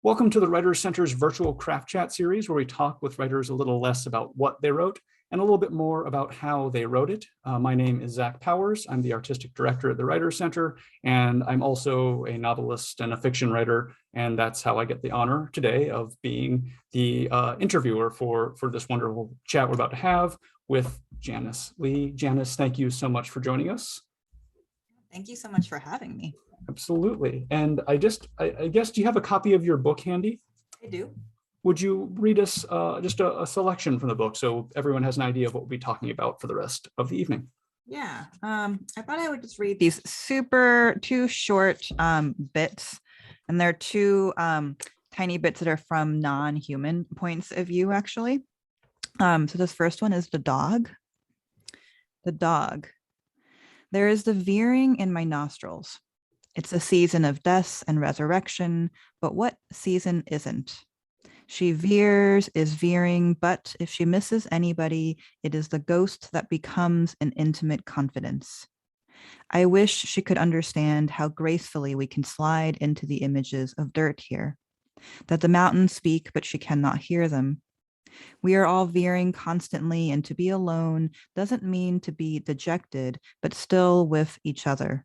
Welcome to the Writers Center's virtual craft chat series, where we talk with writers a little less about what they wrote and a little bit more about how they wrote it. My name is Zach Powers. I'm the artistic director at the Writers Center, and I'm also a novelist and a fiction writer. And that's how I get the honor today of being the interviewer for this wonderful chat we're about to have with Janice Lee. Janice, thank you so much for joining us. Thank you so much for having me. Absolutely. And I guess, do you have a copy of your book handy? I do. Would you read us just a selection from the book so everyone has an idea of what we'll be talking about for the rest of the evening? Yeah, I thought I would just read these two short bits, and they're two tiny bits that are from non-human points of view, actually. So this first one is the dog. The dog. There is the veering in my nostrils. It's a season of death and resurrection, but what season isn't? She veers, is veering, but if she misses anybody, it is the ghost that becomes an intimate confidence. I wish she could understand how gracefully we can slide into the images of dirt here, that the mountains speak, but she cannot hear them. We are all veering constantly, and to be alone doesn't mean to be dejected, but still with each other.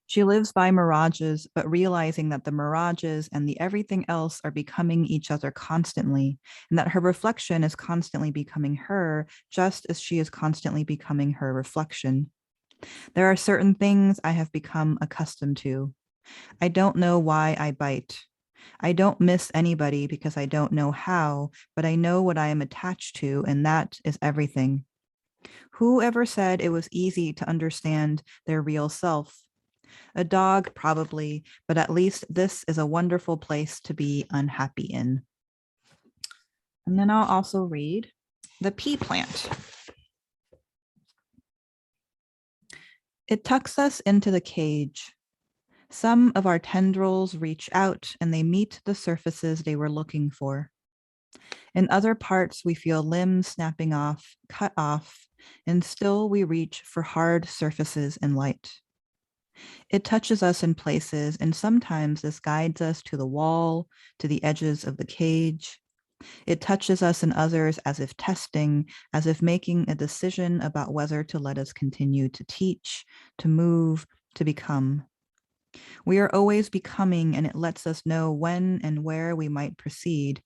She lives by mirages, but realizing that the mirages and the everything else are becoming each other constantly, and that her reflection is constantly becoming her, just as she is constantly becoming her reflection. There are certain things I have become accustomed to. I don't know why I bite. I don't miss anybody because I don't know how, but I know what I am attached to, and that is everything. Who ever said it was easy to understand their real self? A dog, probably, but at least this is a wonderful place to be unhappy in. And then I'll also read the pea plant. It tucks us into the cage. Some of our tendrils reach out and they meet the surfaces they were looking for. In other parts, we feel limbs snapping off, cut off, and still we reach for hard surfaces and light. It touches us in places, and sometimes this guides us to the wall, to the edges of the cage. It touches us in others as if testing, as if making a decision about whether to let us continue to teach, to move, to become. We are always becoming, and it lets us know when and where we might proceed.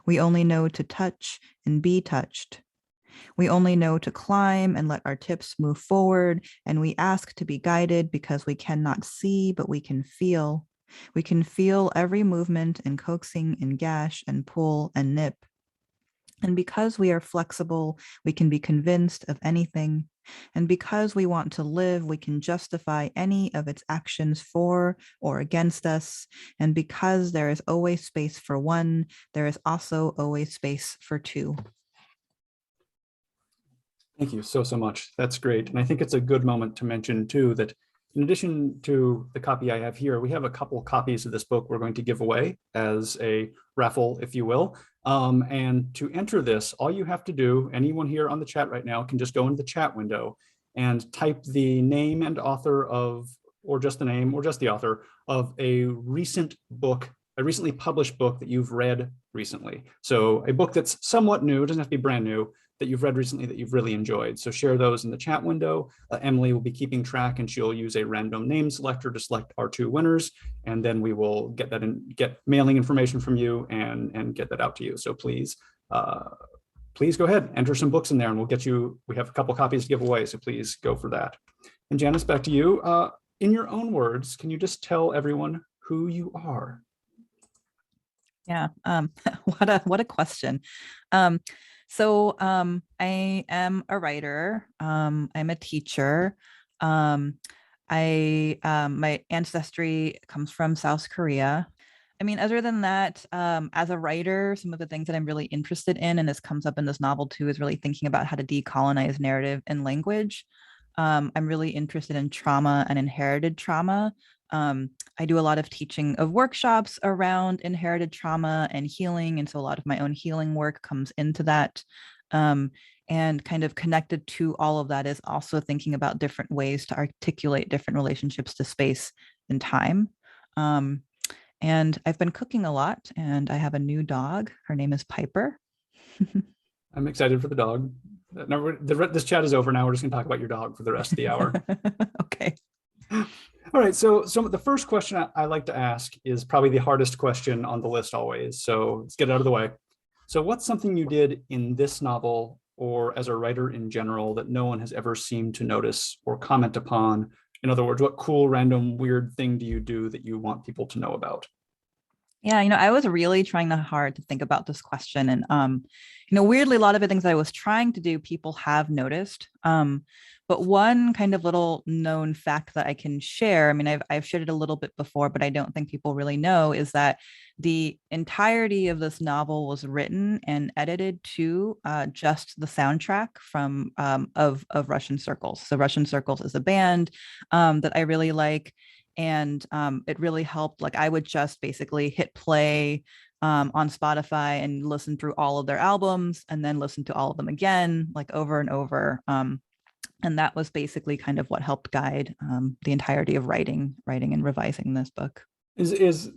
We only know to touch and be touched. We only know to climb and let our tips move forward, and we ask to be guided because we cannot see, but we can feel. We can feel every movement and coaxing and gash and pull and nip. And because we are flexible, we can be convinced of anything. And because we want to live, we can justify any of its actions for or against us. And because there is always space for one, there is also always space for two. Thank you so much. That's great. And I think it's a good moment to mention too that in addition to the copy I have here, we have a couple copies of this book we're going to give away as a raffle, if you will. And to enter this, all you have to do, anyone here on the chat right now can just go into the chat window and type the name and author of, or just the name, or just the author of a recent book, a recently published book that you've read recently. So a book that's somewhat new, it doesn't have to be brand new, that you've read recently that you've really enjoyed. So share those in the chat window. Emily will be keeping track, and she'll use a random name selector to select our two winners. And then we will get that and get mailing information from you and get that out to you. So please, please go ahead, enter some books in there, and we'll get you, we have a couple copies to give away. So please go for that. And Janice, back to you. In your own words, can you just tell everyone who you are? Yeah, what a question. So I am a writer. I'm a teacher. My ancestry comes from South Korea. I mean, other than that, as a writer, some of the things that I'm really interested in, and this comes up in this novel too, is really thinking about how to decolonize narrative and language. I'm really interested in trauma and inherited trauma. I do a lot of teaching of workshops around inherited trauma and healing. And so a lot of my own healing work comes into that. And kind of connected to all of that is also thinking about different ways to articulate different relationships to space and time. And I've been cooking a lot, and I have a new dog. Her name is Piper. I'm excited for the dog. Now, this chat is over. Now we're just going to talk about your dog for the rest of the hour. Okay. All right. So the first question I like to ask is probably the hardest question on the list always. So let's get it out of the way. So what's something you did in this novel or as a writer in general that no one has ever seemed to notice or comment upon? In other words, what cool, random, weird thing do you do that you want people to know about? Yeah, I was really trying hard to think about this question. And weirdly, a lot of the things that I was trying to do, people have noticed. But one kind of little known fact that I can share, I mean, I've shared it a little bit before, but I don't think people really know, is that the entirety of this novel was written and edited to just the soundtrack from of Russian Circles. So Russian Circles is a band that I really like. And it really helped. Like, I would just basically hit play on Spotify and listen through all of their albums and then listen to all of them again, like over and over. And that was basically kind of what helped guide the entirety of writing and revising this book. Is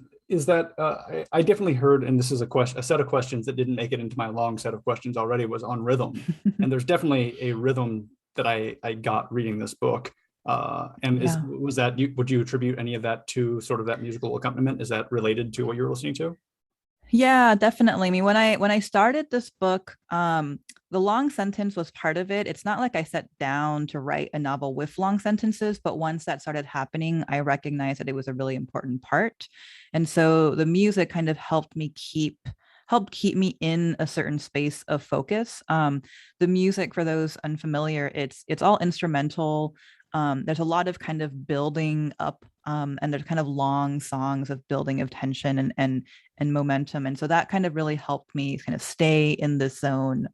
that I definitely heard, and this is a set of questions that didn't make it into my long set of questions already, was on rhythm. And there's definitely a rhythm that I got reading this book. And was that, would you attribute any of that to sort of that musical accompaniment? Is that related to what you're listening to? Yeah, definitely. I mean, when I started this book, the long sentence was part of it. It's not like I sat down to write a novel with long sentences, but once that started happening, I recognized that it was a really important part. And so the music kind of helped keep me in a certain space of focus. The music, for those unfamiliar, it's all instrumental. There's a lot of kind of building up, and there's kind of long songs of building of tension and momentum. And so that kind of really helped me kind of stay in this zone,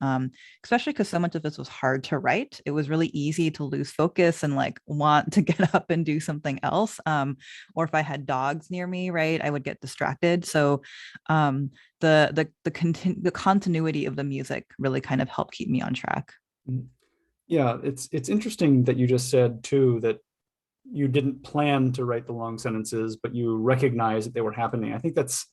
especially because so much of this was hard to write. It was really easy to lose focus and like want to get up and do something else. Or if I had dogs near me, right, I would get distracted. So the continuity of the music really kind of helped keep me on track. Yeah, it's interesting that you just said too that you didn't plan to write the long sentences, but you recognize that they were happening. I think that's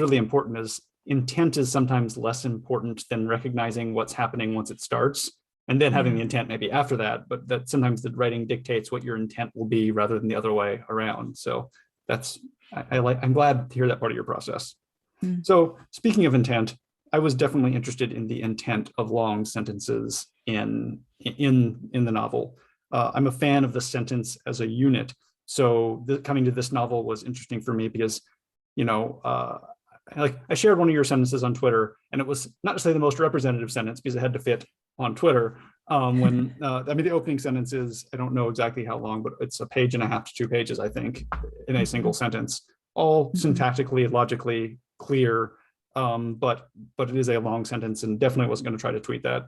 really important. As intent is sometimes less important than recognizing what's happening once it starts, and then having the intent maybe after that. But that sometimes the writing dictates what your intent will be rather than the other way around. So I'm glad to hear that part of your process. So speaking of intent, I was definitely interested in the intent of long sentences in the novel. I'm a fan of the sentence as a unit. So coming to this novel was interesting for me because, I shared one of your sentences on Twitter, and it was not necessarily the most representative sentence because it had to fit on Twitter. The opening sentence is, I don't know exactly how long, but it's a page and a half to 2 pages, I think, in a single sentence, all syntactically, logically clear. But it is a long sentence, and definitely wasn't going to try to tweet that.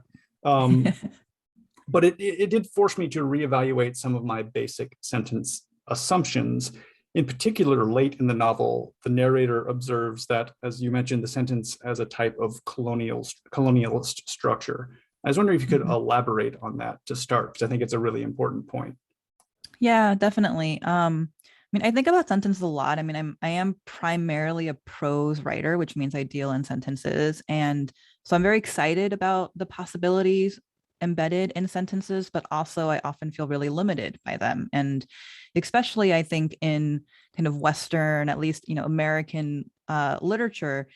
But it did force me to reevaluate some of my basic sentence assumptions. In particular, late in the novel, the narrator observes that, as you mentioned, the sentence has a type of colonialist structure. I was wondering if you could elaborate on that to start, because I think it's a really important point. Yeah, definitely. I think about sentences a lot. I mean, I am primarily a prose writer, which means I deal in sentences. And so I'm very excited about the possibilities embedded in sentences, but also I often feel really limited by them. And especially, I think, in kind of Western, at least, American literature,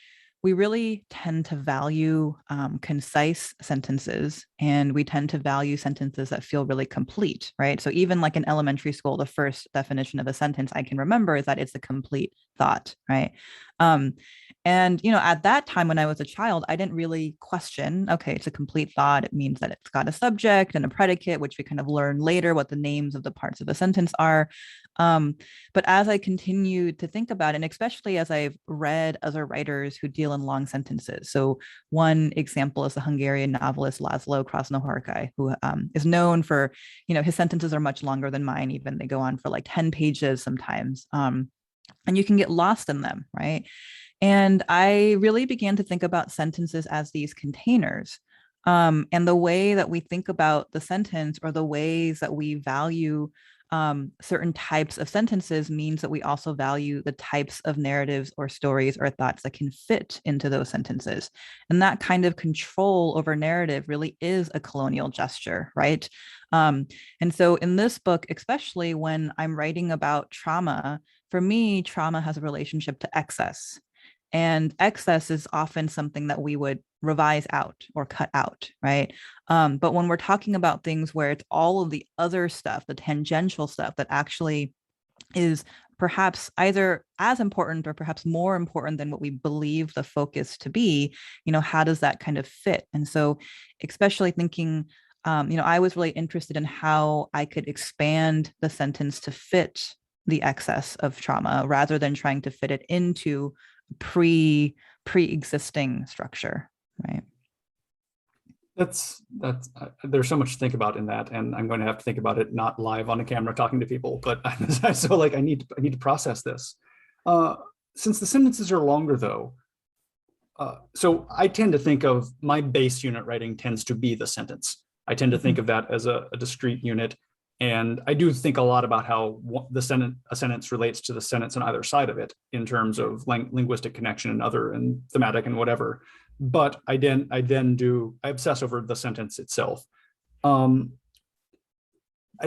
we really tend to value concise sentences, and we tend to value sentences that feel really complete, right? So even like in elementary school, the first definition of a sentence I can remember is that it's a complete thought, right? And at that time when I was a child, I didn't really question, okay, it's a complete thought. It means that it's got a subject and a predicate, which we kind of learn later what the names of the parts of a sentence are. But as I continued to think about it, and especially as I've read other writers who deal in long sentences. So one example is the Hungarian novelist Laszlo Krasznahorkai, who is known for, his sentences are much longer than mine. Even they go on for like 10 pages sometimes. And you can get lost in them, right? And I really began to think about sentences as these containers. And the way that we think about the sentence, or the ways that we value certain types of sentences means that we also value the types of narratives or stories or thoughts that can fit into those sentences. And that kind of control over narrative really is a colonial gesture, right? And so in this book, especially when I'm writing about trauma, for me, trauma has a relationship to excess. And excess is often something that we would revise out or cut out, right? But when we're talking about things where it's all of the other stuff, the tangential stuff that actually is perhaps either as important or perhaps more important than what we believe the focus to be, how does that kind of fit? And so, especially thinking, I was really interested in how I could expand the sentence to fit the excess of trauma rather than trying to fit it into pre-existing structure, right? That's there's so much to think about in that, and I'm going to have to think about it not live on a camera talking to people, but so like I need to process this. Since the sentences are longer though, so I tend to think of my base unit writing tends to be the sentence. I tend to think of that as a discrete unit. And I do think a lot about how a sentence relates to the sentence on either side of it in terms of linguistic connection and other and thematic and whatever. But I obsess over the sentence itself. I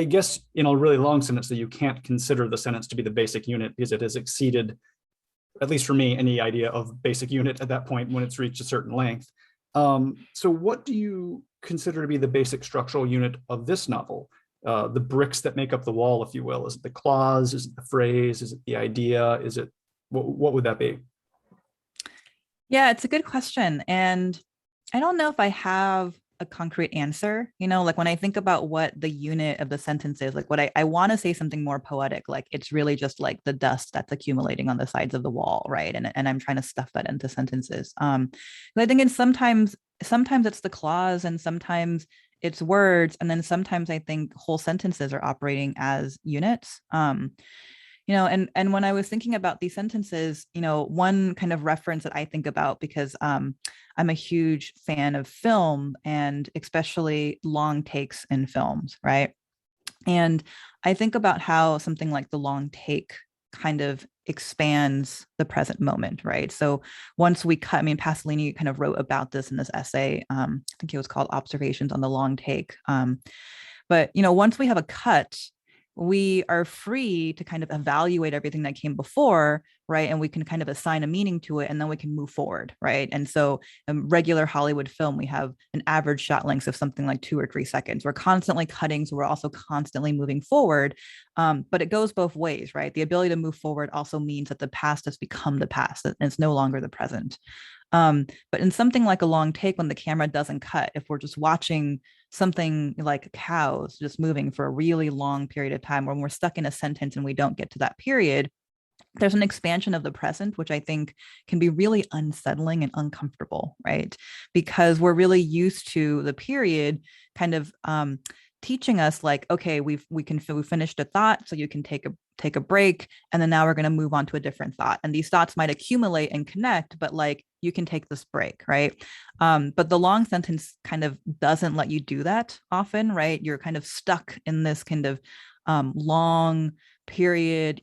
guess in a really long sentence that you can't consider the sentence to be the basic unit because it has exceeded, at least for me, any idea of basic unit at that point when it's reached a certain length. So what do you consider to be the basic structural unit of this novel? The bricks that make up the wall, if you will. Is it the clause? Is it the phrase? Is it the idea? Is it, what would that be? Yeah, it's a good question. And I don't know if I have a concrete answer. Like when I think about what the unit of the sentence is, like what I want to say something more poetic, like it's really just like the dust that's accumulating on the sides of the wall, right? And I'm trying to stuff that into sentences. But I think sometimes it's the clause and sometimes it's words. And then sometimes I think whole sentences are operating as units. And when I was thinking about these sentences, one kind of reference that I think about, because I'm a huge fan of film and especially long takes in films, right? And I think about how something like the long take kind of expands the present moment, right? So once we cut, Pasolini kind of wrote about this in this essay. I think it was called Observations on the Long Take. But once we have a cut, we are free to kind of evaluate everything that came before, right? And we can kind of assign a meaning to it, and then we can move forward, right? And so in regular Hollywood film, we have an average shot length of something like 2 or 3 seconds. We're constantly cutting, so we're also constantly moving forward. But it goes both ways, right? The ability to move forward also means that the past has become the past, and it's no longer the present. But in something like a long take, when the camera doesn't cut, if we're just watching something like cows just moving for a really long period of time, when we're stuck in a sentence and we don't get to that period, there's an expansion of the present, which I think can be really unsettling and uncomfortable, right? Because we're really used to the period kind of teaching us like, okay, we finished a thought, so you can take a break, and then now we're going to move on to a different thought. And these thoughts might accumulate and connect, but like you can take this break, right? But the long sentence kind of doesn't let you do that often, right? You're kind of stuck in this kind of long period,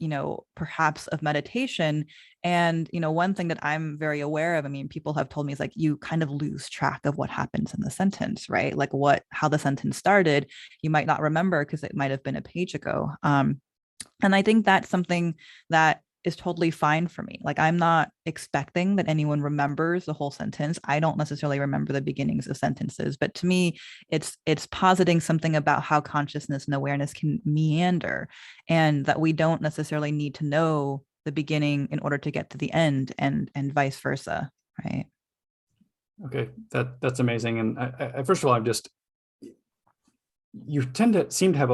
perhaps of meditation. And, one thing that I'm very aware of, people have told me is like, you kind of lose track of what happens in the sentence, right? Like how the sentence started, you might not remember because it might have been a page ago. And I think that's something that is totally fine for me. Like, I'm not expecting that anyone remembers the whole sentence. I don't necessarily remember the beginnings of sentences, but to me, it's positing something about how consciousness and awareness can meander, and that we don't necessarily need to know the beginning in order to get to the end, and vice versa, right? Okay, that's amazing. And I first of all, you seem to have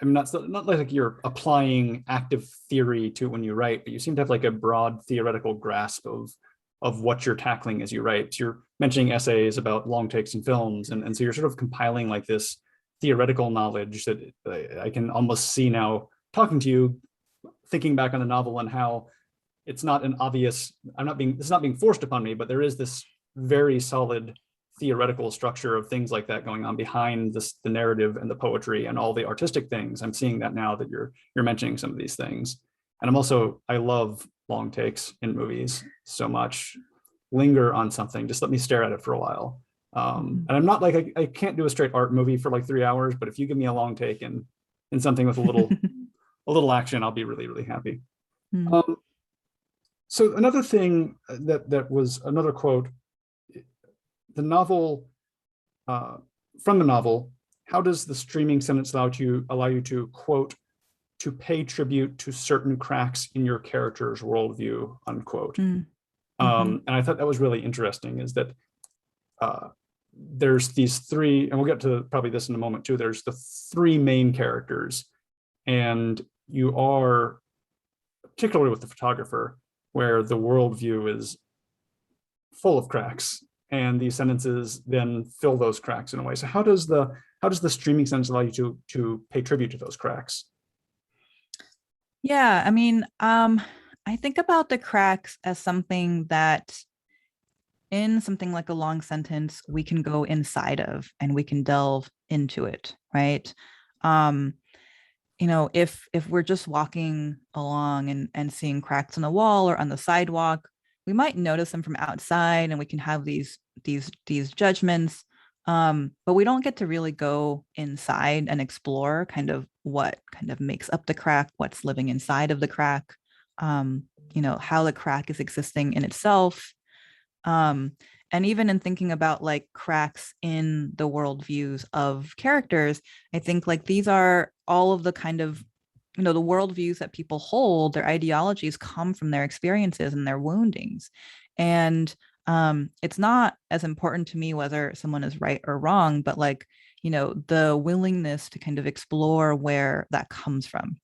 not like you're applying active theory to when you write, but you seem to have like a broad theoretical grasp of what you're tackling as you write. So you're mentioning essays about long takes in films, and so you're sort of compiling like this theoretical knowledge that I can almost see now talking to you, thinking back on the novel and how it's not an obvious, it's not being forced upon me, but there is this very solid theoretical structure of things like that going on behind this, the narrative and the poetry and all the artistic things. I'm seeing that now that you're mentioning some of these things. And I love long takes in movies so much. Linger on something, just let me stare at it for a while. And I'm not like, I can't do a straight art movie for like 3 hours, but if you give me a long take and something with a little action, I'll be really, really happy. So another thing that was another quote, the novel, from the novel, how does the streaming sentence allow you to, quote, to pay tribute to certain cracks in your character's worldview, unquote. And I thought that was really interesting, is that there's these three, and we'll get to probably this in a moment too, there's the three main characters, and you are, particularly with the photographer, where the worldview is full of cracks, and these sentences then fill those cracks in a way. So how does the streaming sentence allow you to pay tribute to those cracks? Yeah, I mean, I think about the cracks as something that in something like a long sentence, we can go inside of and we can delve into it, right? You know, if we're just walking along and seeing cracks on the wall or on the sidewalk, we might notice them from outside and we can have these judgments, but we don't get to really go inside and explore kind of what kind of makes up the crack, what's living inside of the crack, you know, how the crack is existing in itself. And even in thinking about like cracks in the worldviews of characters, I think like these are all of the kind of, you know, the worldviews that people hold, their ideologies come from their experiences and their woundings. And it's not as important to me whether someone is right or wrong, but like, you know, the willingness to kind of explore where that comes from.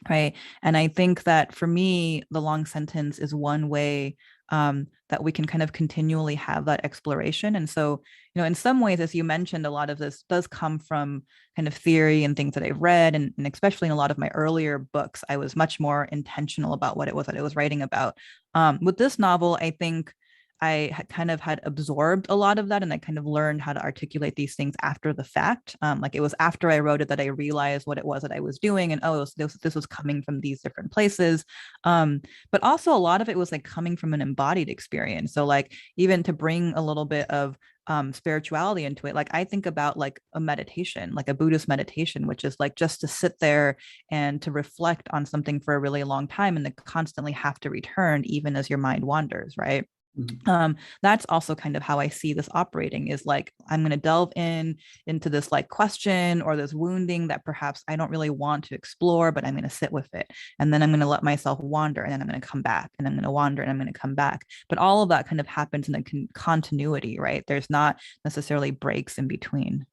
Right. And I think that for me, the long sentence is one way that we can kind of continually have that exploration. And so, you know, in some ways, as you mentioned, a lot of this does come from kind of theory and things that I've read. And especially in a lot of my earlier books, I was much more intentional about what it was that I was writing about. With this novel, I think I had absorbed a lot of that, and I kind of learned how to articulate these things after the fact. Like it was after I wrote it that I realized what it was that I was doing, and this was coming from these different places. But also a lot of it was like coming from an embodied experience. So like even to bring a little bit of spirituality into it, like I think about like a meditation, like a Buddhist meditation, which is like just to sit there and to reflect on something for a really long time, and to constantly have to return even as your mind wanders, right? That's also kind of how I see this operating, is like I'm going to delve into this like question or this wounding that perhaps I don't really want to explore, but I'm going to sit with it, and then I'm going to let myself wander, and then I'm going to come back, and I'm going to wander, and I'm going to come back. But all of that kind of happens in a continuity, right? There's not necessarily breaks in between.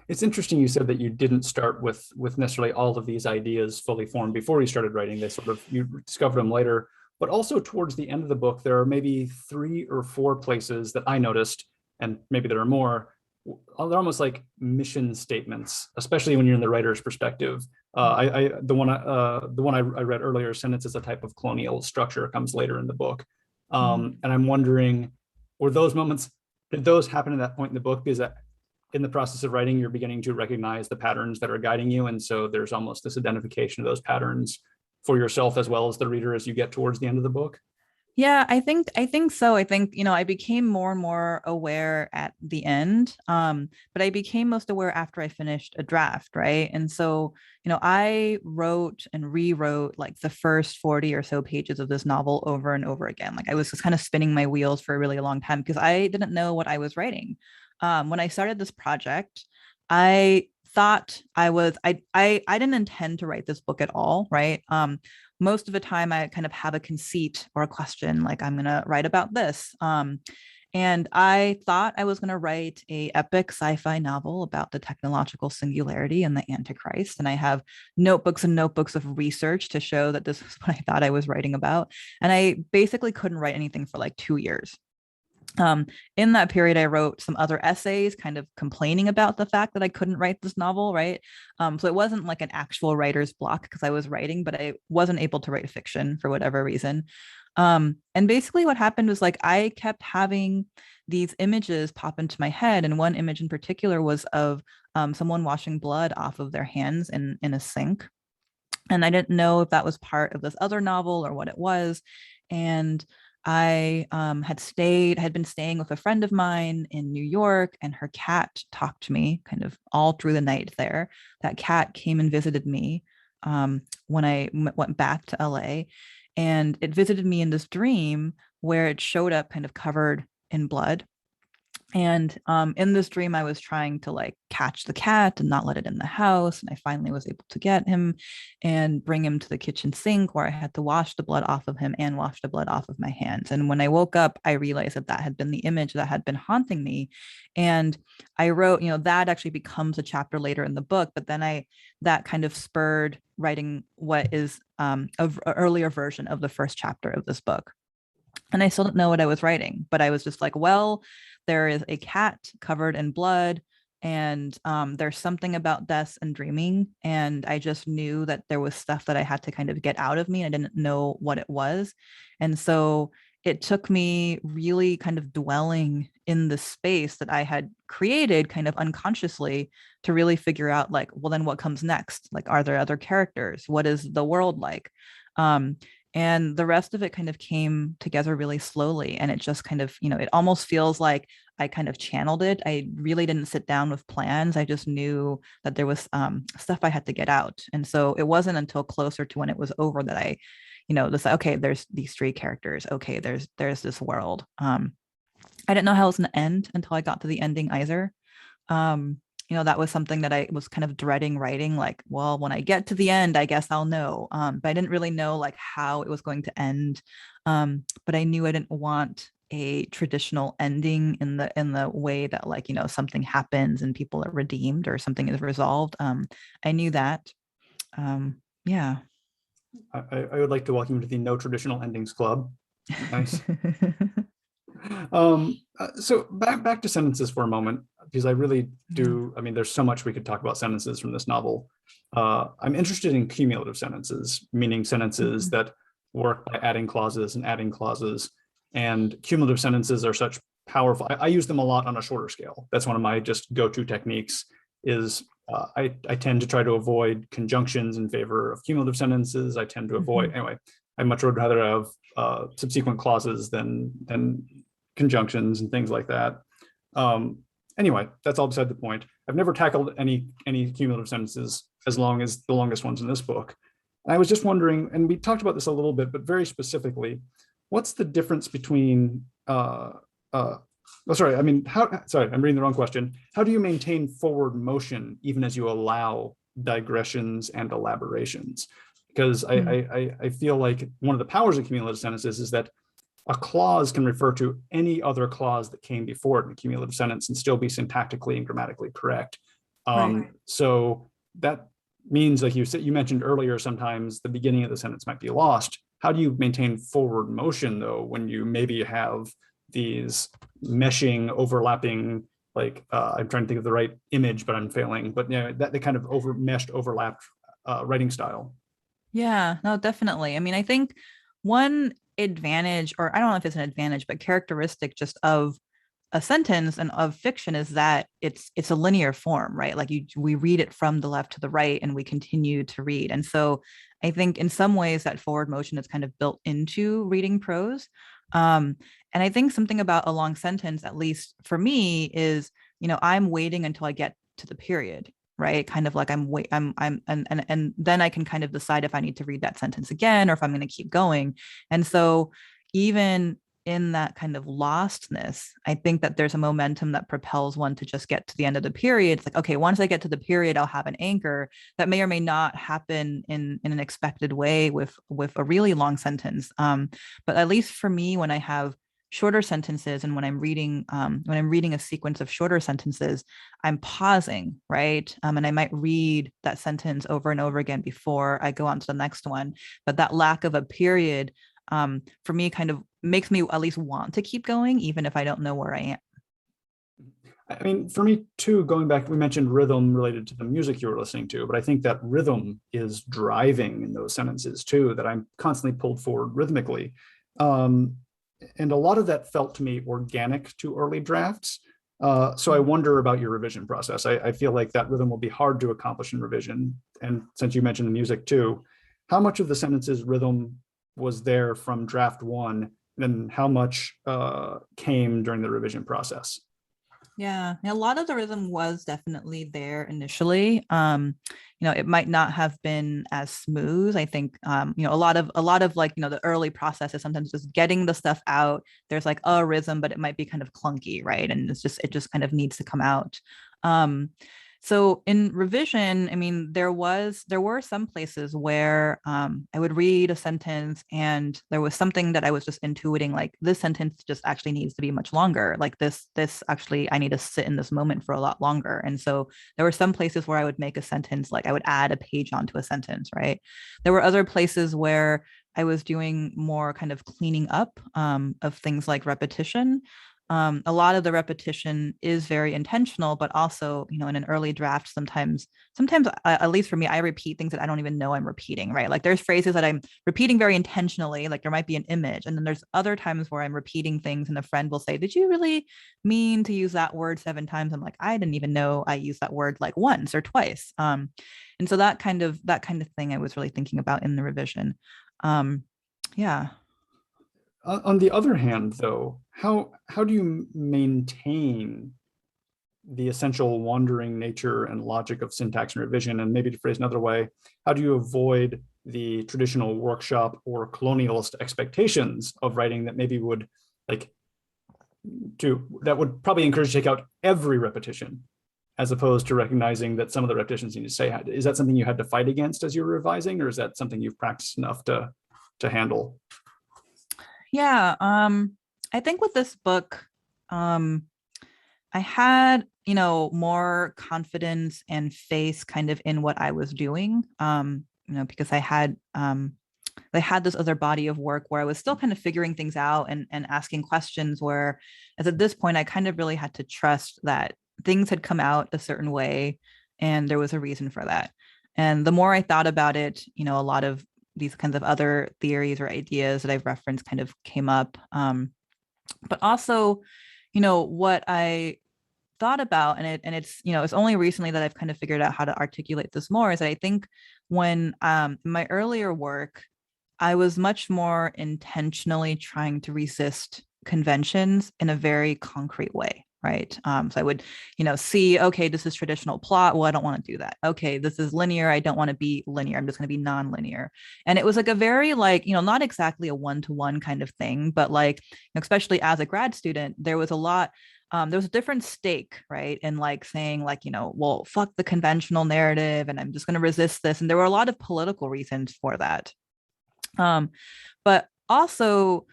It's interesting you said that you didn't start with necessarily all of these ideas fully formed before you started writing. They sort of, you discovered them later. But also towards the end of the book, there are maybe 3 or 4 places that I noticed, and maybe there are more, they're almost like mission statements, especially when you're in the writer's perspective. The one I read earlier, sentence is a type of colonial structure, comes later in the book. And I'm wondering, were those moments, did those happen at that point in the book? Because in the process of writing, you're beginning to recognize the patterns that are guiding you. And so there's almost this identification of those patterns for yourself as well as the reader as you get towards the end of the book? Yeah, I think so. I think, you know, I became more and more aware at the end, but I became most aware after I finished a draft, right? And so, you know, I wrote and rewrote like the first 40 or so pages of this novel over and over again. Like I was just kind of spinning my wheels for a really long time because I didn't know what I was writing. When I started this project, I thought I didn't intend to write this book at all, right? Most of the time I kind of have a conceit or a question, like I'm going to write about this. And I thought I was going to write a epic sci-fi novel about the technological singularity and the Antichrist. And I have notebooks and notebooks of research to show that this is what I thought I was writing about. And I basically couldn't write anything for like 2 years. In that period, I wrote some other essays kind of complaining about the fact that I couldn't write this novel, right? So it wasn't like an actual writer's block because I was writing, but I wasn't able to write fiction for whatever reason. And basically what happened was like I kept having these images pop into my head. And one image in particular was of someone washing blood off of their hands in a sink. And I didn't know if that was part of this other novel or what it was. And I had been staying with a friend of mine in New York, and her cat talked to me kind of all through the night there. That cat came and visited me when I went back to LA, and it visited me in this dream where it showed up kind of covered in blood. And in this dream, I was trying to like catch the cat and not let it in the house. And I finally was able to get him and bring him to the kitchen sink where I had to wash the blood off of him and wash the blood off of my hands. And when I woke up, I realized that that had been the image that had been haunting me. And I wrote, that actually becomes a chapter later in the book. But then that kind of spurred writing what is an earlier version of the first chapter of this book. And I still didn't know what I was writing, but I was just like, well, there is a cat covered in blood, and there's something about death and dreaming. And I just knew that there was stuff that I had to kind of get out of me. I didn't know what it was. And so it took me really kind of dwelling in the space that I had created kind of unconsciously to really figure out like, well, then what comes next? Like, are there other characters? What is the world like? And the rest of it kind of came together really slowly. And it just kind of, it almost feels like I kind of channeled it. I really didn't sit down with plans. I just knew that there was stuff I had to get out. And so it wasn't until closer to when it was over that I, okay, there's these three characters. Okay, there's this world. I didn't know how it was going to end until I got to the ending either. That was something that I was kind of dreading writing, like, well, when I get to the end, I guess I'll know. But I didn't really know like how it was going to end. But I knew I didn't want a traditional ending in the way that like, something happens and people are redeemed or something is resolved. I knew that. Yeah. I would like to welcome you to the No Traditional Endings Club. Nice. So back to sentences for a moment, because I really do. I mean, there's so much we could talk about sentences from this novel. I'm interested in cumulative sentences, meaning sentences that work by adding clauses and adding clauses. And cumulative sentences are such powerful. I use them a lot on a shorter scale. That's one of my just go-to techniques. Is I tend to try to avoid conjunctions in favor of cumulative sentences. I tend to avoid anyway. I much would rather have subsequent clauses than conjunctions and things like that. Anyway, that's all beside the point. I've never tackled any cumulative sentences as long as the longest ones in this book. And I was just wondering, and we talked about this a little bit, but very specifically, what's the difference between I'm reading the wrong question. How do you maintain forward motion even as you allow digressions and elaborations? Because I feel like one of the powers of cumulative sentences is that a clause can refer to any other clause that came before it in a cumulative sentence and still be syntactically and grammatically correct. Right. So that means, like you mentioned earlier, sometimes the beginning of the sentence might be lost. How do you maintain forward motion, though, when you maybe have these meshing, overlapping, like I'm trying to think of the right image, but I'm failing, but that the kind of overlapped writing style. Yeah, no, definitely. I mean, I think one advantage, or I don't know if it's an advantage, but characteristic just of a sentence and of fiction is that it's a linear form, right? Like we read it from the left to the right and we continue to read. And so I think in some ways that forward motion is kind of built into reading prose. And I think something about a long sentence, at least for me, is, I'm waiting until I get to the period, right? Kind of like and then I can kind of decide if I need to read that sentence again or if I'm going to keep going. And so even in that kind of lostness, I think that there's a momentum that propels one to just get to the end of the period. It's like, okay, once I get to the period, I'll have an anchor that may or may not happen in an expected way with a really long sentence. But at least for me, when I have shorter sentences and when I'm reading a sequence of shorter sentences, I'm pausing, right? And I might read that sentence over and over again before I go on to the next one. But that lack of a period for me kind of makes me at least want to keep going, even if I don't know where I am. I mean, for me too, going back, we mentioned rhythm related to the music you were listening to, but I think that rhythm is driving in those sentences too, that I'm constantly pulled forward rhythmically. And a lot of that felt to me organic to early drafts. So I wonder about your revision process. I feel like that rhythm will be hard to accomplish in revision. And since you mentioned the music too, how much of the sentences rhythm was there from draft one, and how much came during the revision process? Yeah, a lot of the rhythm was definitely there initially. It might not have been as smooth. I think, a lot of like, the early process is sometimes just getting the stuff out. There's like a rhythm, but it might be kind of clunky, right? And it just kind of needs to come out. So in revision, I mean, there were some places where I would read a sentence and there was something that I was just intuiting, like this sentence just actually needs to be much longer. Like this actually, I need to sit in this moment for a lot longer. And so there were some places where I would make a sentence, like I would add a page onto a sentence, right? There were other places where I was doing more kind of cleaning up of things like repetition. A lot of the repetition is very intentional, but also, in an early draft, sometimes, at least for me, I repeat things that I don't even know I'm repeating, right? Like there's phrases that I'm repeating very intentionally, like there might be an image. And then there's other times where I'm repeating things and a friend will say, did you really mean to use that word 7 times? I'm like, I didn't even know I used that word like once or twice. And so that kind of thing I was really thinking about in the revision. Yeah. On the other hand, though, how do you maintain the essential wandering nature and logic of syntax and revision? And maybe to phrase another way, how do you avoid the traditional workshop or colonialist expectations of writing that maybe would that would probably encourage you to take out every repetition, as opposed to recognizing that some of the repetitions you need to say? Is that something you had to fight against as you were revising, or is that something you've practiced enough to handle? Yeah. I think with this book, I had, more confidence and faith kind of in what I was doing, because I had this other body of work where I was still kind of figuring things out and asking questions, where as at this point, I kind of really had to trust that things had come out a certain way and there was a reason for that. And the more I thought about it, a lot of these kinds of other theories or ideas that I've referenced kind of came up. But also, what I thought about, and it's only recently that I've kind of figured out how to articulate this more, is that I think when in my earlier work, I was much more intentionally trying to resist conventions in a very concrete way. Right. So I would, see, okay, this is traditional plot. Well, I don't want to do that. Okay, this is linear. I don't want to be linear. I'm just going to be non-linear. And it was like a very not exactly a one-to-one kind of thing, but like, especially as a grad student, there was a lot, there was a different stake, right? And like saying like, well, fuck the conventional narrative and I'm just going to resist this. And there were a lot of political reasons for that. But also,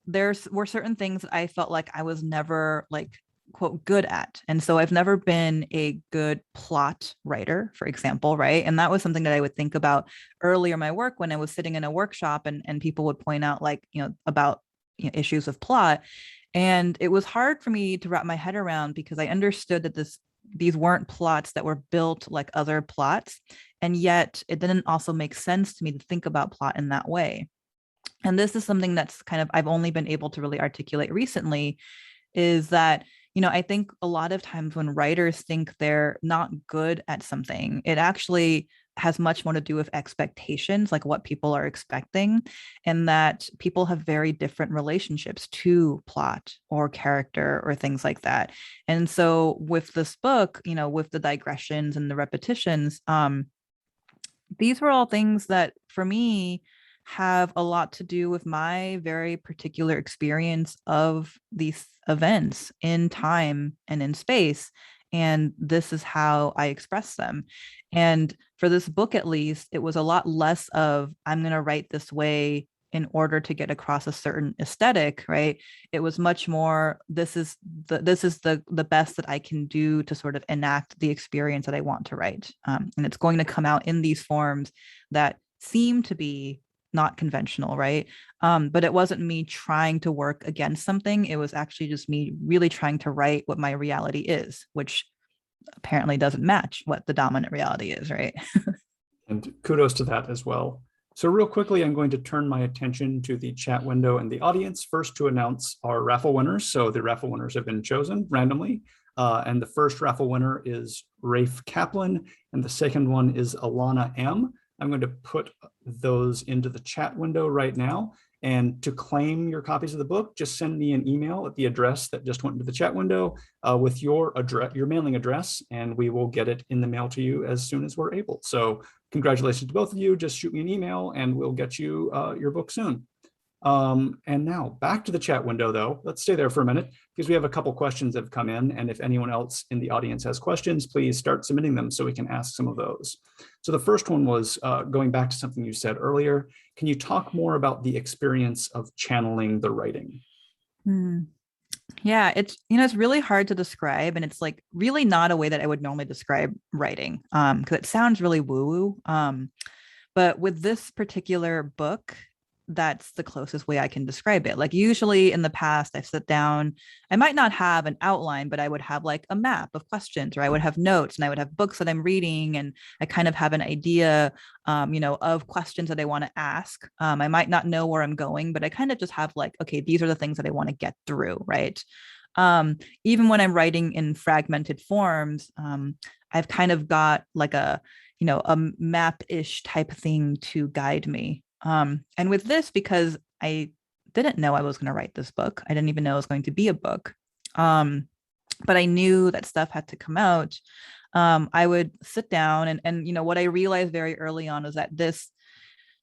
there were certain things that I felt like I was never like, quote, good at. And so I've never been a good plot writer, for example, right? And that was something that I would think about earlier in my work when I was sitting in a workshop and people would point out like, about issues of plot. And it was hard for me to wrap my head around because I understood that these weren't plots that were built like other plots. And yet it didn't also make sense to me to think about plot in that way. And this is something that's kind of, I've only been able to really articulate recently, is that, I think a lot of times when writers think they're not good at something, it actually has much more to do with expectations, like what people are expecting, and that people have very different relationships to plot or character or things like that. And so with this book, with the digressions and the repetitions, these were all things that for me have a lot to do with my very particular experience of these events in time and in space. And this is how I express them. And for this book, at least, it was a lot less of, I'm going to write this way in order to get across a certain aesthetic, right? It was much more, this is the best that I can do to sort of enact the experience that I want to write. And it's going to come out in these forms that seem to be not conventional, right? But it wasn't me trying to work against something. It was actually just me really trying to write what my reality is, which apparently doesn't match what the dominant reality is, right? And kudos to that as well. So real quickly, I'm going to turn my attention to the chat window and the audience first to announce our raffle winners. So the raffle winners have been chosen randomly. And the first raffle winner is Rafe Kaplan, and the second one is Alana M. I'm going to put those into the chat window right now. And to claim your copies of the book, just send me an email at the address that just went into the chat window with your address, your mailing address, and we will get it in the mail to you as soon as we're able. So congratulations to both of you. Just shoot me an email and we'll get you your book soon. And now back to the chat window, though. Let's stay there for a minute because we have a couple questions that have come in. And if anyone else in the audience has questions, please start submitting them so we can ask some of those. So the first one was going back to something you said earlier. Can you talk more about the experience of channeling the writing? Yeah, it's really hard to describe, and it's like really not a way that I would normally describe writing, because it sounds really woo-woo. But with this particular book, that's the closest way I can describe it. Like usually in the past, I sit down, I might not have an outline, but I would have like a map of questions, or I would have notes, and I would have books that I'm reading, and I kind of have an idea, of questions that I want to ask. I might not know where I'm going, but I kind of just have like, okay, these are the things that I want to get through, right? Even when I'm writing in fragmented forms, I've kind of got like a map-ish type thing to guide me. And with this, because I didn't know I was going to write this book, I didn't even know it was going to be a book. But I knew that stuff had to come out. I would sit down and what I realized very early on was that this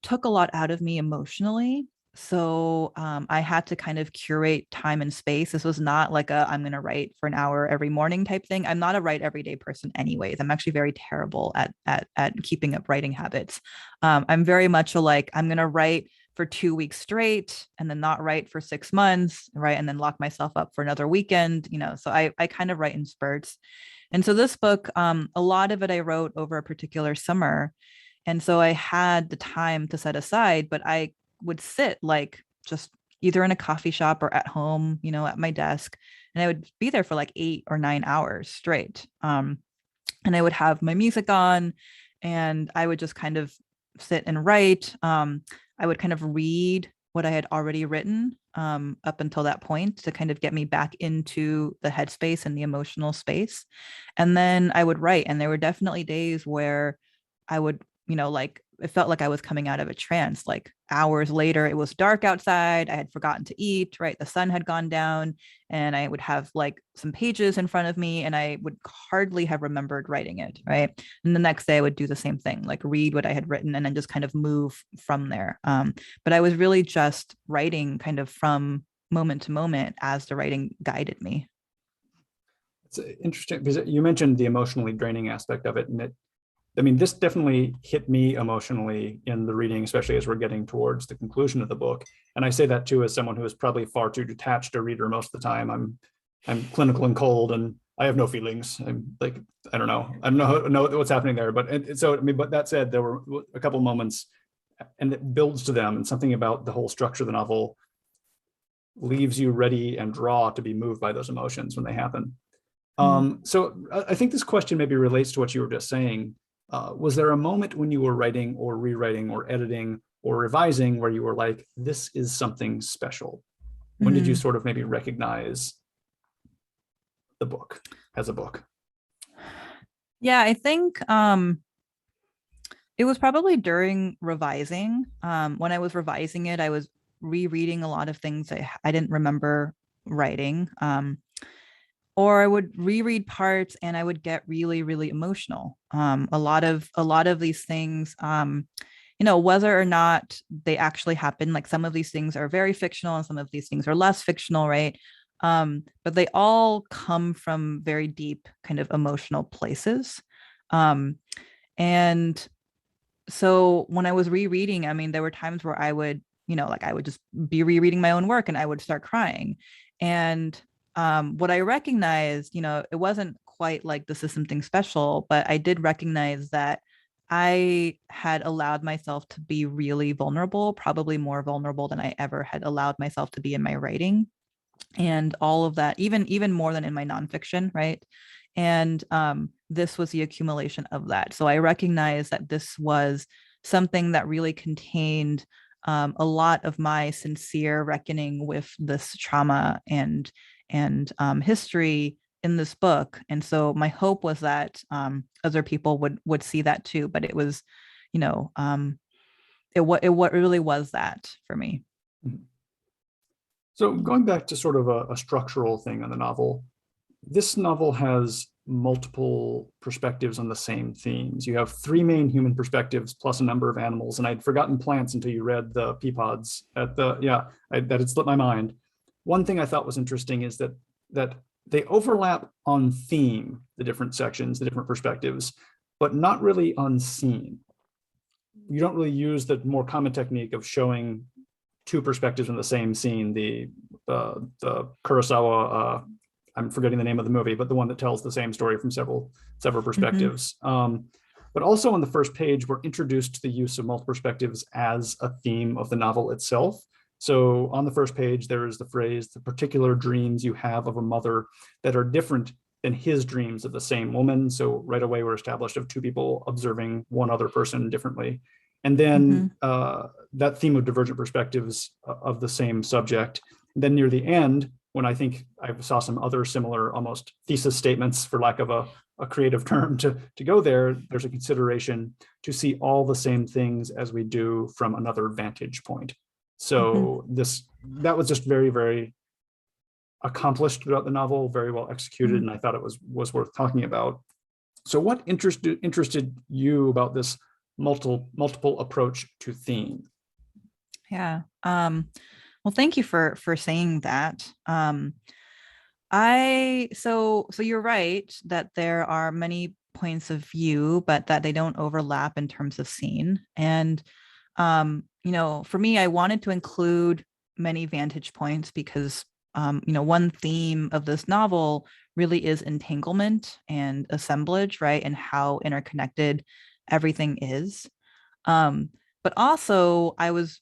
took a lot out of me emotionally. So I had to kind of curate time and space. This was not like I'm going to write for an hour every morning type thing. I'm not a write every day person anyways. I'm actually very terrible at keeping up writing habits. I'm very much like, I'm going to write for 2 weeks straight and then not write for 6 months, right? And then lock myself up for another weekend, so I kind of write in spurts. And so this book, a lot of it I wrote over a particular summer. And so I had the time to set aside, but I would sit like just either in a coffee shop or at home, at my desk, and I would be there for like 8 or 9 hours straight. And I would have my music on, and I would just kind of sit and write. I would kind of read what I had already written up until that point to kind of get me back into the headspace and the emotional space. And then I would write. And there were definitely days where I would, like it felt like I was coming out of a trance. Like hours later, it was dark outside. I had forgotten to eat, right? The sun had gone down, and I would have like some pages in front of me, and I would hardly have remembered writing it, right? And the next day I would do the same thing, like read what I had written and then just kind of move from there. But I was really just writing kind of from moment to moment as the writing guided me. It's interesting because you mentioned the emotionally draining aspect of it, and this definitely hit me emotionally in the reading, especially as we're getting towards the conclusion of the book. And I say that too as someone who is probably far too detached a reader most of the time. I'm clinical and cold, and I have no feelings. I'm like, I don't know what's happening there. But but that said, there were a couple moments, and it builds to them, and something about the whole structure of the novel leaves you ready and raw to be moved by those emotions when they happen. So I think this question maybe relates to what you were just saying. Was there a moment when you were writing or rewriting or editing or revising where you were like, this is something special? When did you sort of maybe recognize the book as a book? Yeah, I think it was probably during revising. When I was revising it, I was rereading a lot of things I didn't remember writing. Or I would reread parts and I would get really, really emotional. A lot of these things, whether or not they actually happen, like some of these things are very fictional and some of these things are less fictional, right? But they all come from very deep kind of emotional places. And so when I was rereading, there were times where I would, I would just be rereading my own work and I would start crying. And what I recognized, it wasn't quite like this is something special, but I did recognize that I had allowed myself to be really vulnerable, probably more vulnerable than I ever had allowed myself to be in my writing. And all of that, even more than in my nonfiction, right? And this was the accumulation of that. So I recognize that this was something that really contained a lot of my sincere reckoning with this trauma and history in this book. And so my hope was that other people would see that too. But it was, you know, it what really was that for me. So going back to sort of a structural thing on the novel, this novel has multiple perspectives on the same themes. You have three main human perspectives plus a number of animals, and I'd forgotten plants until you read the pea pods at the, that had slipped my mind. One thing I thought was interesting is that they overlap on theme, the different sections, the different perspectives, but not really on scene. You don't really use the more common technique of showing two perspectives in the same scene, the Kurosawa, I'm forgetting the name of the movie, but the one that tells the same story from several perspectives. But also on the first page, we're introduced to the use of multiple perspectives as a theme of the novel itself. So on the first page, there is the phrase, the particular dreams you have of a mother that are different than his dreams of the same woman. So right away, we're established of two people observing one other person differently. And then that theme of divergent perspectives of the same subject. And then near the end, when I think I saw some other similar almost thesis statements, for lack of a creative term to go there, there's a consideration to see all the same things as we do from another vantage point. So that was just very, very accomplished throughout the novel, very well executed, and I thought it was worth talking about. So what interested you about this multiple approach to theme? Yeah. Well, thank you for saying that. So you're right that there are many points of view, but that they don't overlap in terms of scene. And for me, I wanted to include many vantage points because one theme of this novel really is entanglement and assemblage, right? And how interconnected everything is. But also, I was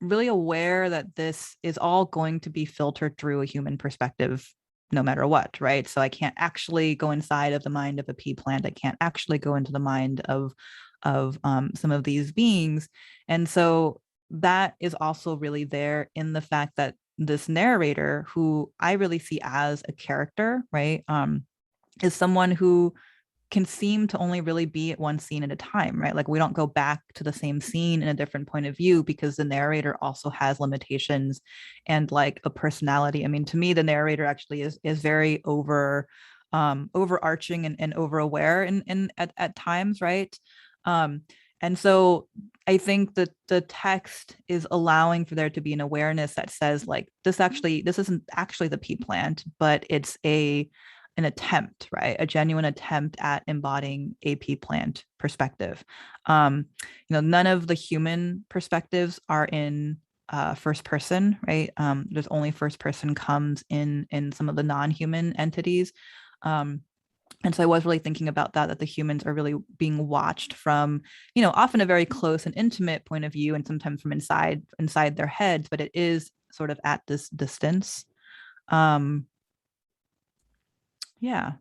really aware that this is all going to be filtered through a human perspective no matter what, right? So I can't actually go inside of the mind of a pea plant. I can't actually go into the mind of some of these beings. And so that is also really there in the fact that this narrator, who I really see as a character, right, is someone who can seem to only really be at one scene at a time, right? Like we don't go back to the same scene in a different point of view because the narrator also has limitations and like a personality. I mean, to me, the narrator actually is very overarching and over aware in at times, right? And so I think that the text is allowing for there to be an awareness that says like this isn't actually the pea plant, but it's an attempt, right? A genuine attempt at embodying a pea plant perspective. None of the human perspectives are in first person, right? There's only first person comes in some of the non-human entities. And so I was really thinking about that the humans are really being watched from, often a very close and intimate point of view, and sometimes from inside their heads, but it is sort of at this distance. Yeah.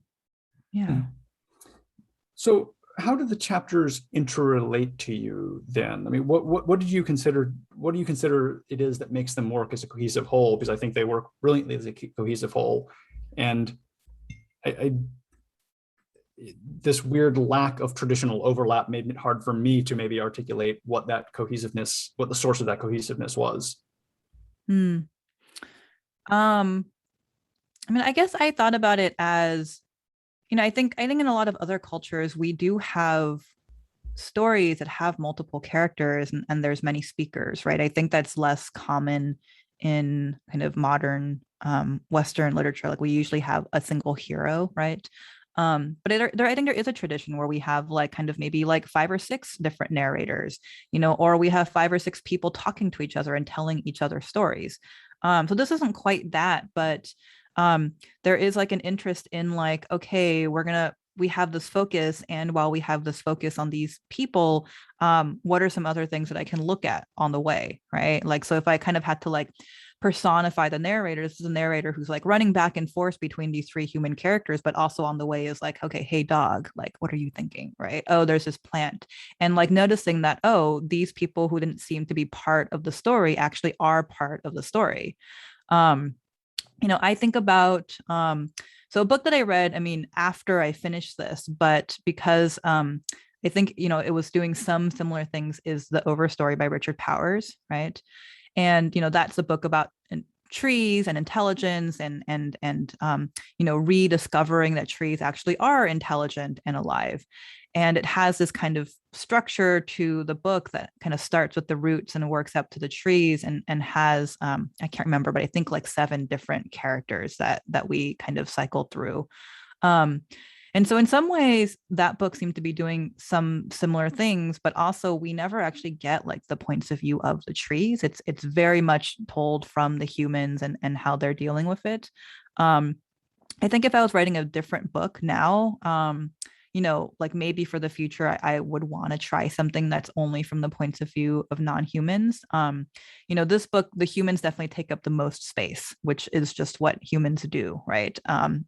So how do the chapters interrelate to you then? I mean, what do you consider it is that makes them work as a cohesive whole? Because I think they work brilliantly as a cohesive whole. And this weird lack of traditional overlap made it hard for me to maybe articulate what the source of that cohesiveness was. I mean, I guess I thought about it as, I think in a lot of other cultures, we do have stories that have multiple characters and there's many speakers, right? I think that's less common in kind of modern Western literature. Like we usually have a single hero, right? But I think there is a tradition where we have like kind of maybe like 5 or 6 different narrators, or we have 5 or 6 people talking to each other and telling each other stories. So this isn't quite that, but there is like an interest in like, okay, we're gonna we have this focus, and while we have this focus on these people, what are some other things that I can look at on the way, right? Like, so if I kind of had to like personify the narrator, this is a narrator who's like running back and forth between these three human characters, but also on the way is like, okay, hey dog, like what are you thinking, right? Oh, there's this plant, and like noticing that, oh, these people who didn't seem to be part of the story actually are part of the story. I think about so a book that I read, I mean, after I finished this, but because I think, it was doing some similar things, is The Overstory by Richard Powers, right? And, that's a book about trees and intelligence and rediscovering that trees actually are intelligent and alive. And it has this kind of structure to the book that kind of starts with the roots and works up to the trees, and has I can't remember, but I think like 7 different characters that we kind of cycle through. And so in some ways that book seemed to be doing some similar things, but also we never actually get like the points of view of the trees. It's very much told from the humans and how they're dealing with it. I think if I was writing a different book now, like maybe for the future, I would want to try something that's only from the points of view of non-humans. This book, the humans definitely take up the most space, which is just what humans do, right?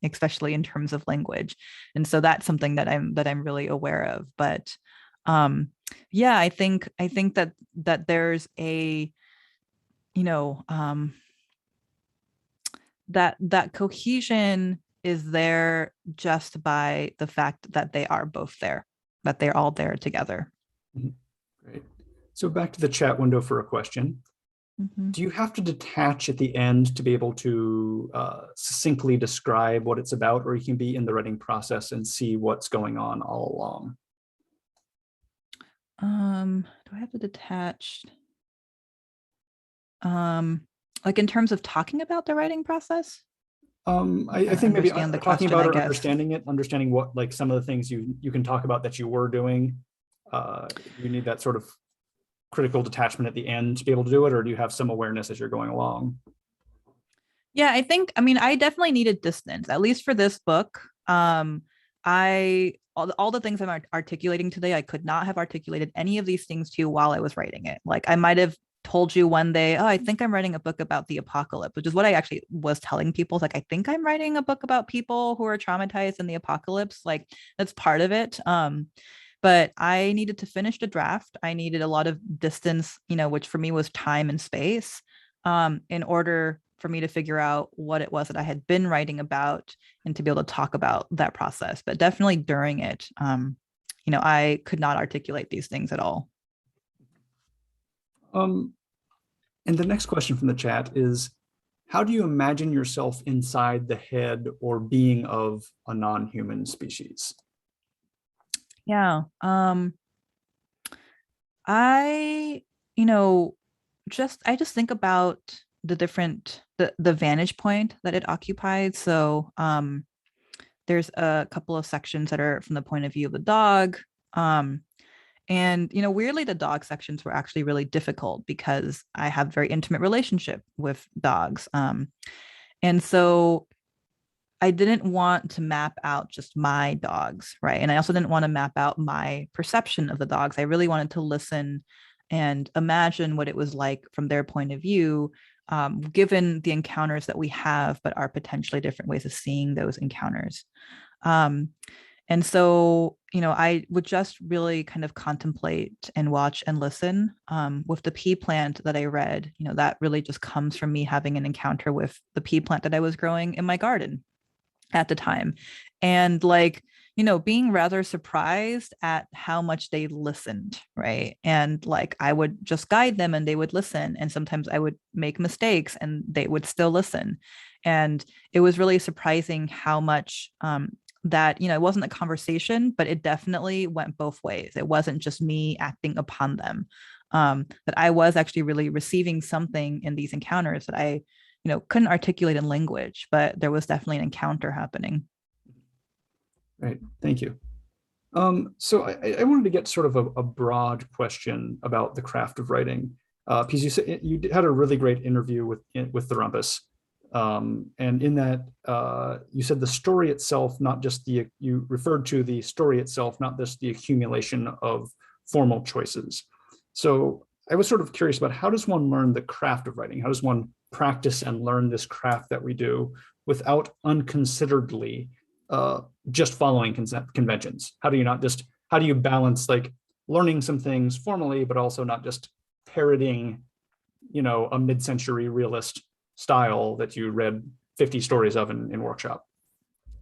Especially in terms of language. And so that's something that I'm really aware of. But yeah, I think that there's a, that cohesion is there just by the fact that they are both there, that they're all there together. Great. So back to the chat window for a question. Do you have to detach at the end to be able to succinctly describe what it's about, or you can be in the writing process and see what's going on all along? Do I have to detach? Like in terms of talking about the writing process? I think maybe Understand the talking question, about I or guess. understanding what, like, some of the things you can talk about that you were doing. You need that sort of critical detachment at the end to be able to do it, or do you have some awareness as you're going along? Yeah, I mean, I definitely needed distance, at least for this book. All the things I'm articulating today, I could not have articulated any of these things to you while I was writing it. Like I might have told you one day, oh, I think I'm writing a book about the apocalypse, which is what I actually was telling people. It's like, I think I'm writing a book about people who are traumatized in the apocalypse. Like that's part of it. But I needed to finish the draft. I needed a lot of distance, which for me was time and space, in order for me to figure out what it was that I had been writing about and to be able to talk about that process. But definitely during it, I could not articulate these things at all. And the next question from the chat is, how do you imagine yourself inside the head or being of a non-human species? Yeah. I, I just think about the vantage point that it occupies. So there's a couple of sections that are from the point of view of the dog. And weirdly, the dog sections were actually really difficult because I have a very intimate relationship with dogs. And so I didn't want to map out just my dogs, right? And I also didn't want to map out my perception of the dogs. I really wanted to listen and imagine what it was like from their point of view, given the encounters that we have, but are potentially different ways of seeing those encounters. And so, I would just really kind of contemplate and watch and listen. With the pea plant that I read, that really just comes from me having an encounter with the pea plant that I was growing in my garden at the time. And being rather surprised at how much they listened, right? And I would just guide them and they would listen. And sometimes I would make mistakes and they would still listen. And it was really surprising how much that, it wasn't a conversation, but it definitely went both ways. It wasn't just me acting upon them. That I was actually really receiving something in these encounters that I couldn't articulate in language, but there was definitely an encounter happening. Right, thank you. So I wanted to get sort of a broad question about the craft of writing, because you had a really great interview with the Rumpus, And in that, you said the story itself, not just you referred to the story itself, not just the accumulation of formal choices. So I was sort of curious about, how does one learn the craft of writing? How does one practice and learn this craft that we do without unconsideredly just following conventions? How do you balance like learning some things formally, but also not just parroting, a mid-century realist style that you read 50 stories of in workshop?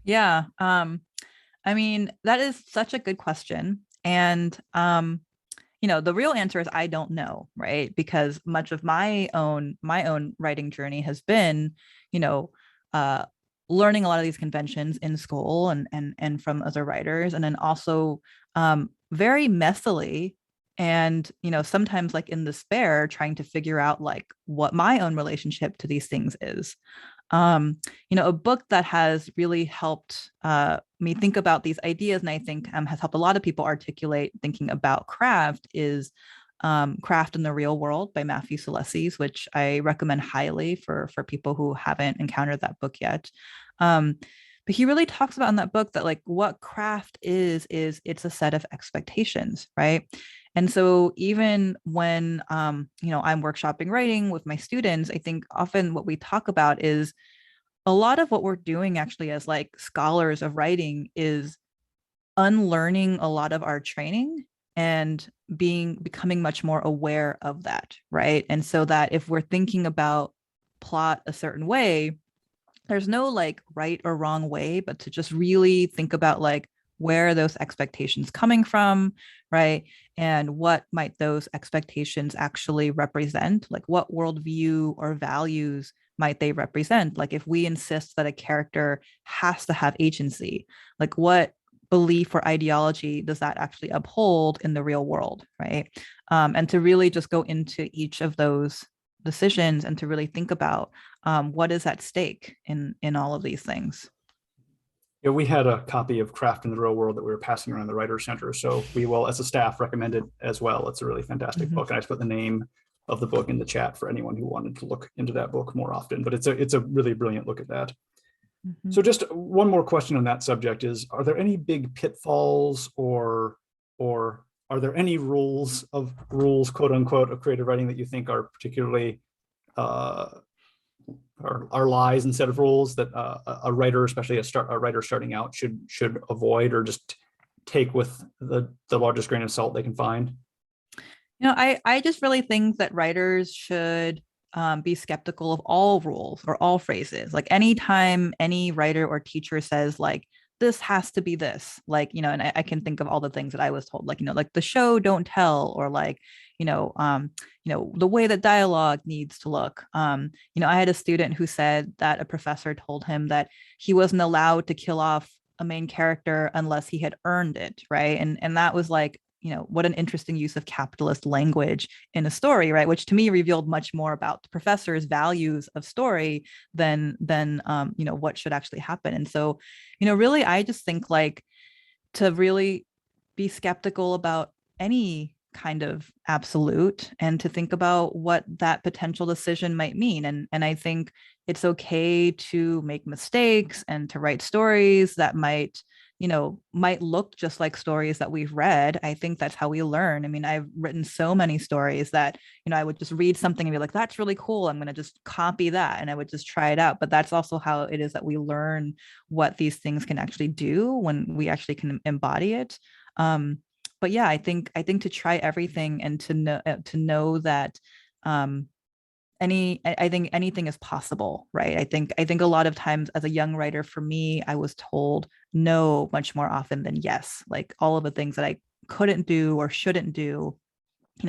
Yeah. I mean, that is such a good question. And, the real answer is I don't know, right? Because much of my own writing journey has been, learning a lot of these conventions in school and from other writers, and then also very messily and sometimes like in despair trying to figure out like what my own relationship to these things is. A book that has really helped me think about these ideas, and I think has helped a lot of people articulate thinking about craft, is Craft in the Real World by Matthew Celessis, which I recommend highly for people who haven't encountered that book yet. But he really talks about in that book that like what craft is it's a set of expectations, right? And so even when I'm workshopping writing with my students, I think often what we talk about is a lot of what we're doing actually as like scholars of writing is unlearning a lot of our training and becoming much more aware of that, right? And so that if we're thinking about plot a certain way, there's no like right or wrong way, but to just really think about like where are those expectations coming from, right? And what might those expectations actually represent? Like what worldview or values might they represent? Like if we insist that a character has to have agency, like what belief or ideology does that actually uphold in the real world, right? And to really just go into each of those decisions and to really think about what is at stake in all of these things. Yeah, we had a copy of Craft in the Real World that we were passing around the Writer's Center, so we will, as a staff, recommend it as well. It's a really fantastic book, and I just put the name of the book in the chat for anyone who wanted to look into that book more often. But it's a really brilliant look at that. So just one more question on that subject is, are there any big pitfalls or are there any rules, quote unquote, of creative writing that you think are particularly are lies instead of rules that a writer, especially a writer starting out, should avoid or just take with the largest grain of salt they can find? I just really think that writers should be skeptical of all rules or all phrases. Like anytime any writer or teacher says like, this has to be this, like, and I can think of all the things that I was told, like, like the show don't tell, or like, the way that dialogue needs to look. I had a student who said that a professor told him that he wasn't allowed to kill off a main character unless he had earned it, right? And that was like, what an interesting use of capitalist language in a story, right? Which to me revealed much more about the professor's values of story than what should actually happen. And so, really, I just think like to really be skeptical about any kind of absolute and to think about what that potential decision might mean. And I think it's okay to make mistakes and to write stories that might look just like stories that we've read. I think that's how we learn. I mean, I've written so many stories that, I would just read something and be like, that's really cool, I'm going to just copy that. And I would just try it out. But that's also how it is that we learn what these things can actually do when we actually can embody it. But yeah, I think to try everything and to know that, I think anything is possible, right? I think a lot of times as a young writer, for me, I was told no much more often than yes, like all of the things that I couldn't do or shouldn't do,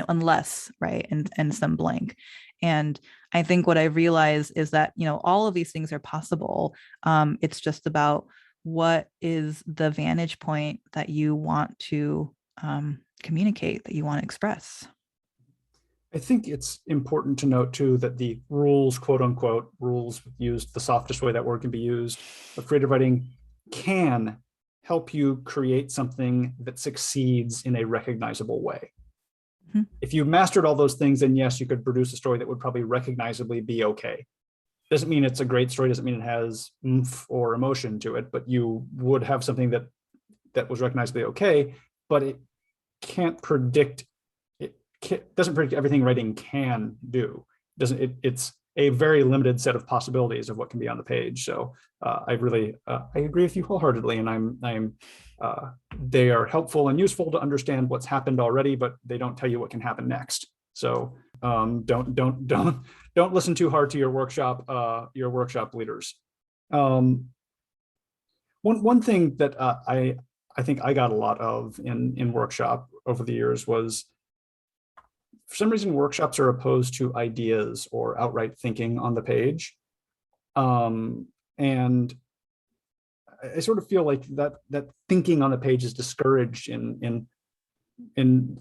unless, right, and some blank. And I think what I realized is that, all of these things are possible. It's just about what is the vantage point that you want to communicate, that you want to express. I think it's important to note too that the rules, quote unquote, rules used the softest way that word can be used, of creative writing can help you create something that succeeds in a recognizable way. If you mastered all those things, then yes, you could produce a story that would probably recognizably be okay. doesn't mean it's a great story, doesn't mean it has oomph or emotion to it, but you would have something that was recognizably okay, but it can't predict, doesn't predict everything writing can do. It's a very limited set of possibilities of what can be on the page. So I agree with you wholeheartedly, and they are helpful and useful to understand what's happened already, but they don't tell you what can happen next. So don't listen too hard to your workshop leaders. One thing that I think I got a lot of in workshop over the years was, for some reason, workshops are opposed to ideas or outright thinking on the page. And I sort of feel like that thinking on the page is discouraged in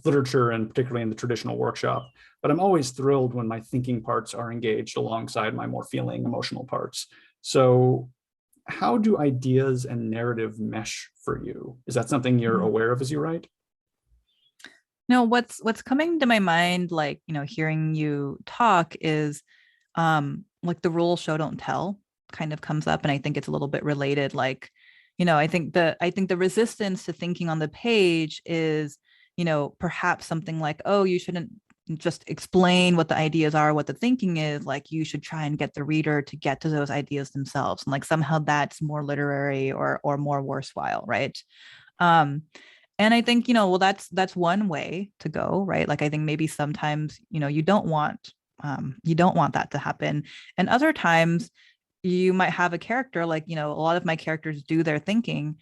literature, and particularly in the traditional workshop. But I'm always thrilled when my thinking parts are engaged alongside my more feeling, emotional parts. So how do ideas and narrative mesh for you? Is that something you're aware of as you write? No, what's coming to my mind, like, hearing you talk, is like the rule show don't tell kind of comes up. And I think it's a little bit related. Like, I think the resistance to thinking on the page is, perhaps something like, oh, you shouldn't just explain what the ideas are, what the thinking is. Like, you should try and get the reader to get to those ideas themselves. And like somehow that's more literary or more worthwhile, right? And I think, well, that's one way to go, right? Like, I think maybe sometimes, you don't want that to happen. And other times you might have a character, like, a lot of my characters do their thinking,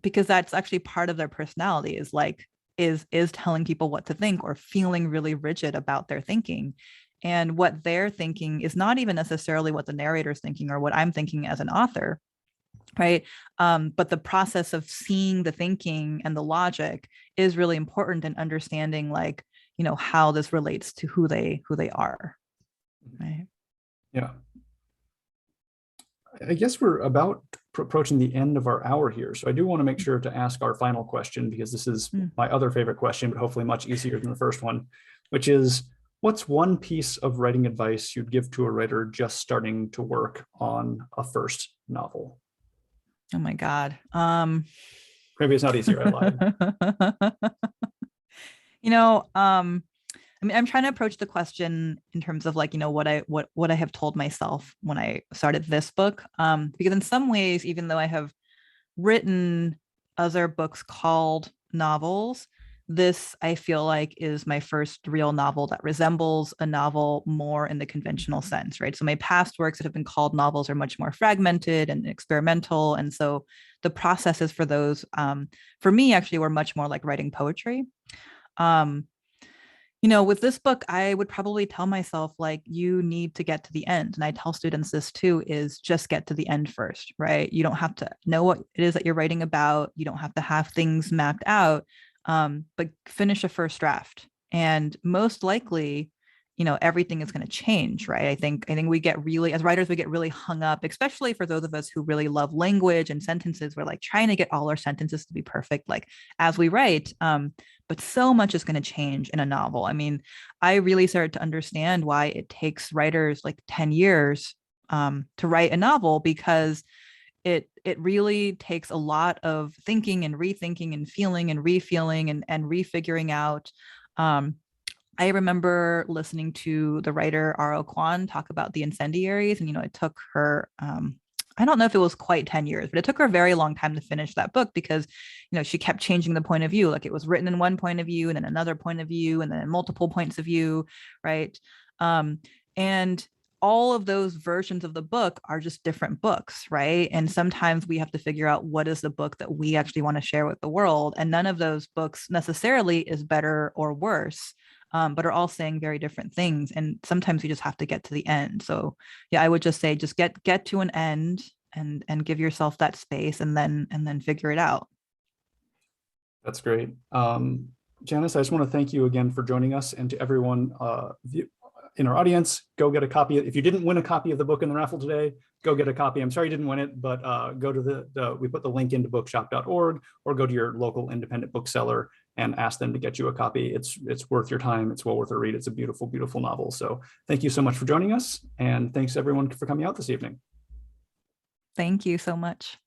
because that's actually part of their personality, is like, is telling people what to think or feeling really rigid about their thinking. And what they're thinking is not even necessarily what the narrator's thinking or what I'm thinking as an author. Right. But the process of seeing the thinking and the logic is really important in understanding, like, how this relates to who they are. Right. Yeah. I guess we're about approaching the end of our hour here. So I do want to make sure to ask our final question, because this is my other favorite question, but hopefully much easier than the first one, which is, what's one piece of writing advice you'd give to a writer just starting to work on a first novel? Oh my God. Maybe it's not easier. I lied. I mean, I'm trying to approach the question in terms of, like, what I have told myself when I started this book. Because in some ways, even though I have written other books called novels, this, I feel like, is my first real novel that resembles a novel more in the conventional sense, right? So my past works that have been called novels are much more fragmented and experimental. And so the processes for those, for me, actually were much more like writing poetry. With this book, I would probably tell myself, like, you need to get to the end. And I tell students this too, is just get to the end first, right? You don't have to know what it is that you're writing about. You don't have to have things mapped out, but finish a first draft. And most likely, everything is going to change, right? I think we get really, as writers, we get really hung up, especially for those of us who really love language and sentences. We're like trying to get all our sentences to be perfect, like, as we write. But so much is going to change in a novel. I mean, I really started to understand why it takes writers like 10 years to write a novel, because it really takes a lot of thinking and rethinking and feeling and refeeling and refiguring out. I remember listening to the writer R.O. Kwon talk about the incendiaries, and it took her, I don't know if it was quite 10 years, but it took her a very long time to finish that book, because she kept changing the point of view. Like, it was written in one point of view and then another point of view and then multiple points of view, right? And all of those versions of the book are just different books, right? And sometimes we have to figure out what is the book that we actually want to share with the world. And none of those books necessarily is better or worse, but are all saying very different things. And sometimes you just have to get to the end. So yeah, I would just say, just get to an end and give yourself that space, and then figure it out. That's great. Janice, I just want to thank you again for joining us, and to everyone in our audience, go get a copy. If you didn't win a copy of the book in the raffle today, go get a copy. I'm sorry you didn't win it, but go to we put the link into bookshop.org, or go to your local independent bookseller and ask them to get you a copy. It's worth your time. It's well worth a read. It's a beautiful, beautiful novel. So thank you so much for joining us. And thanks everyone for coming out this evening. Thank you so much.